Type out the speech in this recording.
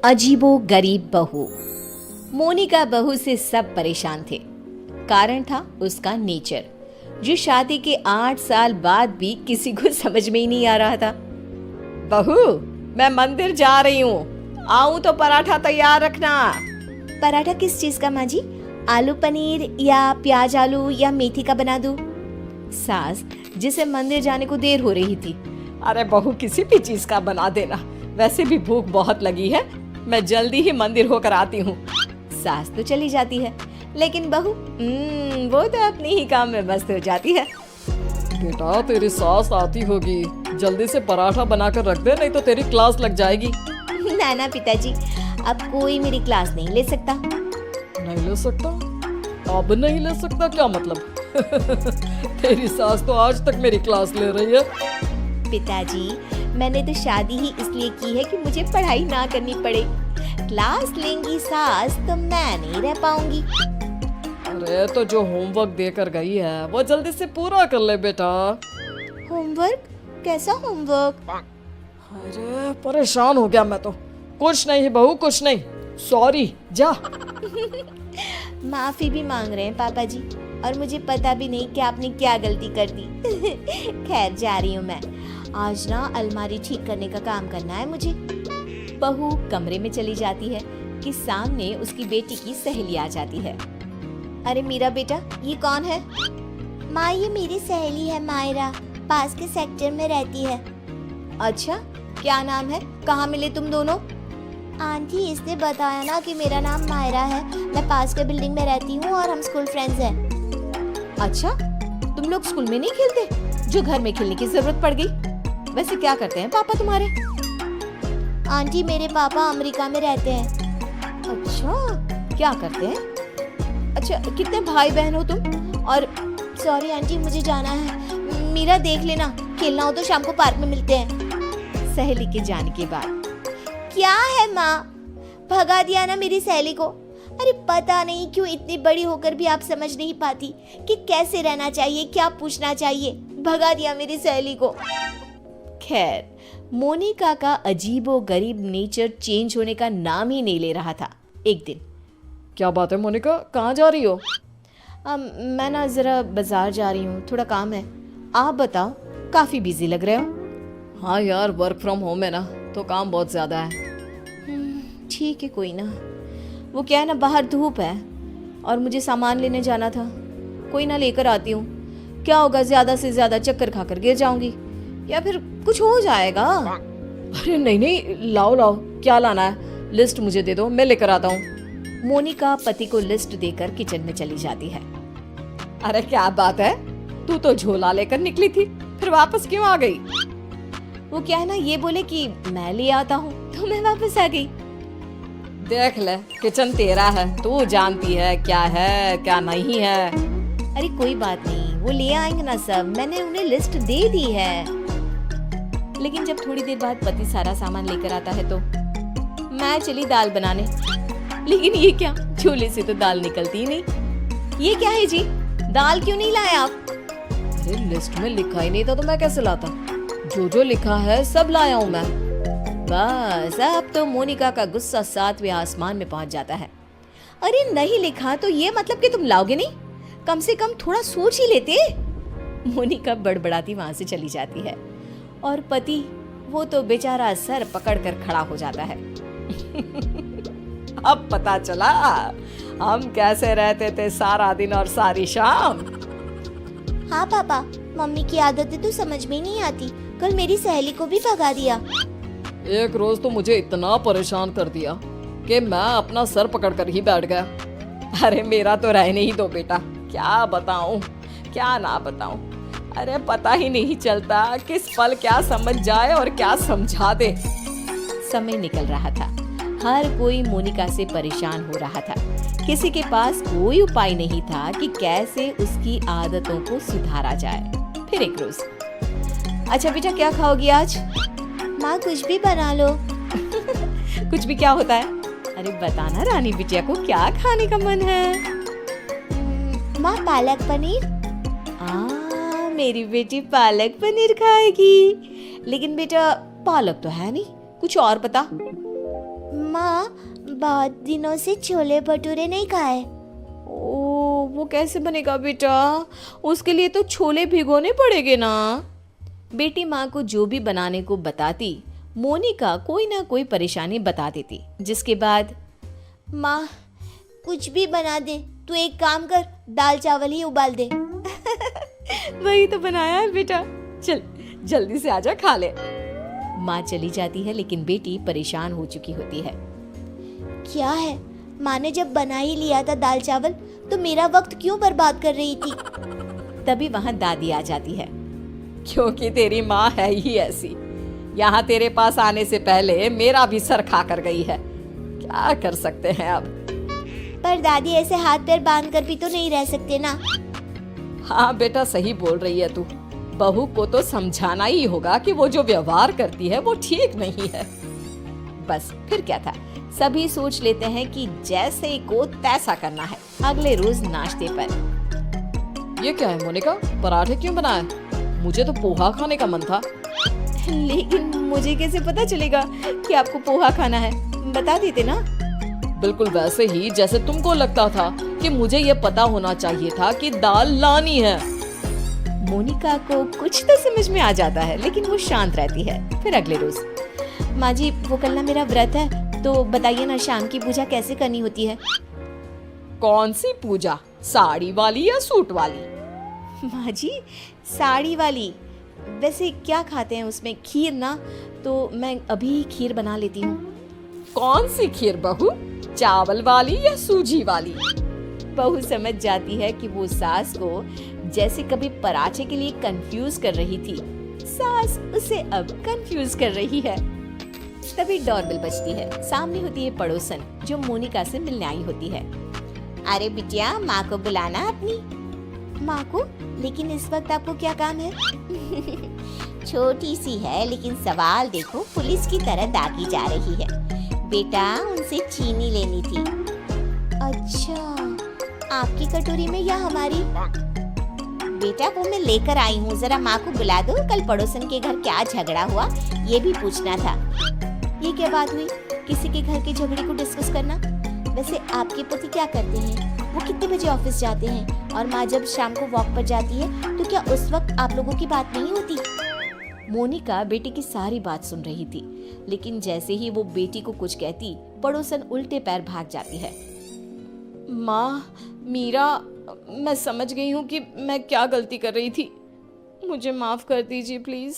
अजीबो गरीब बहू। मोनिका बहू से सब परेशान थे। कारण था उसका नेचर, जो शादी के 8 साल बाद भी किसी को समझ में ही नहीं आ रहा था। बहू, मैं मंदिर जा रही हूँ, आऊं तो पराठा तैयार रखना। पराठा किस चीज का माँ जी? आलू पनीर या प्याज आलू या मेथी का बना दूं? सास, जिसे मंदिर जाने को देर हो रही थी, अरे बहू किसी भी चीज का बना देना, वैसे भी भूख बहुत लगी है, मैं जल्दी ही मंदिर होकर आती हूँ। सास तो चली जाती है, लेकिन बहू वो तो अपने ही काम में मस्त हो जाती है। बेटा तेरी सास आती होगी, जल्दी से पराठा बनाकर रख दे, नहीं तो तेरी क्लास लग जाएगी। ना ना पिताजी, अब कोई मेरी क्लास नहीं ले सकता। नहीं ले सकता? अब नहीं ले सकता क्या मतलब? तेरी सास तो आज तक मेरी क्लास ले रही है। पिताजी, मैंने तो शादी ही इसलिए की है कि मुझे पढ़ाई ना करनी पड़े। क्लास लेंगी सास तो मैं नहीं रह पाऊंगी। अरे तो जो होमवर्क देकर गई है वो जल्दी से पूरा कर ले बेटा। होमवर्क? कैसा होमवर्क? अरे परेशान हो गया मैं तो। कुछ नहीं बहू, कुछ नहीं, सॉरी, जा। माफी भी मांग रहे हैं पापा जी, और मुझे पता भी नहीं कि आपने क्या गलती कर दी। खैर, जा रही हूँ मैं। आज ना अलमारी ठीक करने का काम करना है मुझे। बहू कमरे में चली जाती है कि सामने उसकी बेटी की सहेली आ जाती है। अरे मीरा बेटा, ये कौन है? माँ, ये मेरी सहेली है मायरा, पास के सेक्टर में रहती है। अच्छा, क्या नाम है? कहाँ मिले तुम दोनों? आंटी, इसने बताया ना कि मेरा नाम मायरा है, मैं पास के बिल्डिंग में रहती हूँ और हम स्कूल फ्रेंड्स हैं। अच्छा, तुम लोग स्कूल में नहीं खेलते, जो घर में खेलने की जरूरत पड़ गई। वैसे क्या करते हैं पापा तुम्हारे? आंटी, मेरे पापा अमेरिका में रहते हैं। अच्छा, क्या करते हैं? अच्छा, कितने भाई बहन हो तुम? और सॉरी आंटी, मुझे जाना है। मीरा, देख लेना, खेलना हो तो शाम को पार्क में मिलते हैं। सहेली के जाने के बाद क्या है माँ, भगा दिया ना मेरी सहेली को। अरे पता नहीं क्यों इतनी बड़ी होकर भी आप समझ नहीं पाती कि कैसे रहना चाहिए, क्या पूछना चाहिए। भगा दिया मेरी सहेली को। खैर, मोनिका का अजीबो गरीब नेचर चेंज होने का नाम ही नहीं ले रहा था। एक दिन, क्या बात है मोनिका, कहाँ जा रही हो? मैं ना जरा बाजार जा रही हूँ, थोड़ा काम है। आप बताओ, काफी बिजी लग रहे हो। हाँ यार, वर्क फ्रॉम होम है ना, तो काम बहुत ज्यादा है। ठीक है, कोई ना। वो क्या है ना, बाहर धूप है और मुझे सामान लेने जाना था। कोई ना, लेकर आती हूँ। क्या होगा, ज्यादा से ज्यादा चक्कर खाकर गिर जाऊंगी या फिर कुछ हो जाएगा। अरे नहीं नहीं, लाओ लाओ, क्या लाना है? लिस्ट मुझे दे दो, मैं लेकर आता हूँ। मोनिका पति को लिस्ट देकर किचन में चली जाती है। अरे क्या बात है, तू तो झोला लेकर निकली थी, फिर वापस क्यों आ गई? वो क्या है ना, ये बोले कि मैं ले आता हूँ तो मैं वापस आ गई। देख ले, किचन तेरा है, तू जानती है क्या है क्या नहीं है। अरे कोई बात नहीं, वो ले आएंगे ना सब, मैंने उन्हें लिस्ट दे दी है। लेकिन जब थोड़ी देर बाद पति सारा सामान लेकर आता है तो मैं चली दाल बनाने। लेकिन ये क्या, झोले से तो दाल निकलती ही नहीं। ये क्या है जी, दाल क्यों नहीं लाए आप? अरे लिस्ट में लिखा ही नहीं था तो मैं कैसे लाता? जो लिखा है सब लाया हूँ मैं। बस अब तो मोनिका का गुस्सा 7वें आसमान में पहुंच जाता है। अरे नहीं लिखा तो ये मतलब कि तुम लाओगे नहीं? कम से कम थोड़ा सोच ही लेते। मोनिका बड़बड़ाती वहां से चली जाती है और पति, वो तो बेचारा सर पकड़कर खड़ा हो जाता है। अब पता चला हम कैसे रहते थे सारा दिन और सारी शाम। हाँ पापा, मम्मी की आदतें तो समझ में नहीं आती। कल मेरी सहेली को भी भगा दिया। एक रोज तो मुझे इतना परेशान कर दिया कि मैं अपना सर पकड़कर ही बैठ गया। अरे मेरा तो रहने ही दो बेटा, क्या बताऊं क्या ना बताऊं। अरे पता ही नहीं चलता किस पल क्या समझ जाए और क्या समझा दे। समय निकल रहा था, हर कोई मोनिका से परेशान हो रहा था। किसी के पास कोई उपाय नहीं था कि कैसे उसकी आदतों को सुधारा जाए। फिर एक रोज, अच्छा बेटा, क्या खाओगी आज? माँ, कुछ भी बना लो। कुछ भी क्या होता है? अरे बताना रानी बिटिया को क्या खाने का मन है। माँ, पालक पनीर। मेरी बेटी पालक पनीर खाएगी। लेकिन बेटा पालक तो है नहीं, कुछ और बता। माँ, बहुत दिनों से छोले भटूरे नहीं खाए। ओ, वो कैसे बनेगा बेटा? उसके लिए तो छोले भिगोने पड़ेंगे ना। बेटी माँ को जो भी बनाने को बताती, मोनिका कोई ना कोई परेशानी बता देती, जिसके बाद माँ कुछ भी बना दे, तू एक काम कर, दाल चावल ही उबाल दे। वही तो बनाया है बेटा, चल जल्दी से आजा खा ले। माँ चली जाती है, लेकिन बेटी परेशान हो चुकी होती है। क्या है, माँ ने जब बना ही लिया था दाल चावल, तो मेरा वक्त क्यों बर्बाद कर रही थी? तभी वहाँ दादी आ जाती है। क्योंकि तेरी माँ है ही ऐसी, यहाँ तेरे पास आने से पहले मेरा भी सर खा कर गई है। क्या कर सकते हैं अब। पर दादी, ऐसे हाथ पैर बांध कर भी तो नहीं रह सकते ना। हाँ बेटा, सही बोल रही है तू। बहू को तो समझाना ही होगा कि वो जो व्यवहार करती है वो ठीक नहीं है। बस फिर क्या था, सभी सोच लेते हैं कि जैसे को तैसा करना है। अगले रोज नाश्ते पर। ये क्या है मोनिका, पराठे क्यों बनाए? मुझे तो पोहा खाने का मन था। लेकिन मुझे कैसे पता चलेगा कि आपको पोहा खाना है? बता देते ना। बिल्कुल वैसे ही जैसे तुमको लगता था कि मुझे ये पता होना चाहिए था कि दाल लानी है। मोनिका को कुछ तो समझ में आ जाता है, लेकिन वो शांत रहती है। फिर अगले रोज, माँ जी, वो कल ना मेरा व्रत है, तो बताइए ना शाम की पूजा कैसे करनी होती है? कौन सी पूजा, साड़ी वाली या सूट वाली? माँ जी, साड़ी वाली। वैसे क्या खाते हैं उसमें? खीर ना, तो मैं अभी खीर बना लेती हूँ। कौन सी खीर बहू, चावल वाली या सूजी वाली? बहू समझ जाती है कि वो सास को जैसे कभी पराठे के लिए कंफ्यूज कर रही थी, सास उसे अब कंफ्यूज कर रही है। तभी डोरबेल बजती है। सामने होती है पड़ोसन, जो मोनिका से मिलने आई होती है। अरे बिटिया, माँ को बुलाना अपनी। माँ को? लेकिन इस वक्त आपको क्या काम है? छोटी सी है, लेकिन सवाल देखो, पुलिस की तरह दागी जा रही है। बेटा, उनसे चीनी लेनी थी। अच्छा, आपकी कटोरी में या हमारी? बेटा, वो मैं लेकर आई हूँ, जरा माँ को बुला दो। कल पड़ोसन के घर क्या झगड़ा हुआ, ये भी पूछना था। ये क्या बात हुई, किसी के घर के झगड़े को डिस्कस करना? वैसे आपके पति क्या करते हैं? वो कितने बजे ऑफिस जाते हैं? और माँ जब शाम को वॉक पर जाती है, तो क्या उस वक्त आप लोगों की बात नहीं होती? मोनिका बेटी की सारी बात सुन रही थी, लेकिन जैसे ही वो बेटी को कुछ कहती, पड़ोसन उल्टे पैर भाग जाती है। माँ, मीरा, मैं समझ गई हूँ कि मैं क्या गलती कर रही थी। मुझे माफ कर दीजिए प्लीज।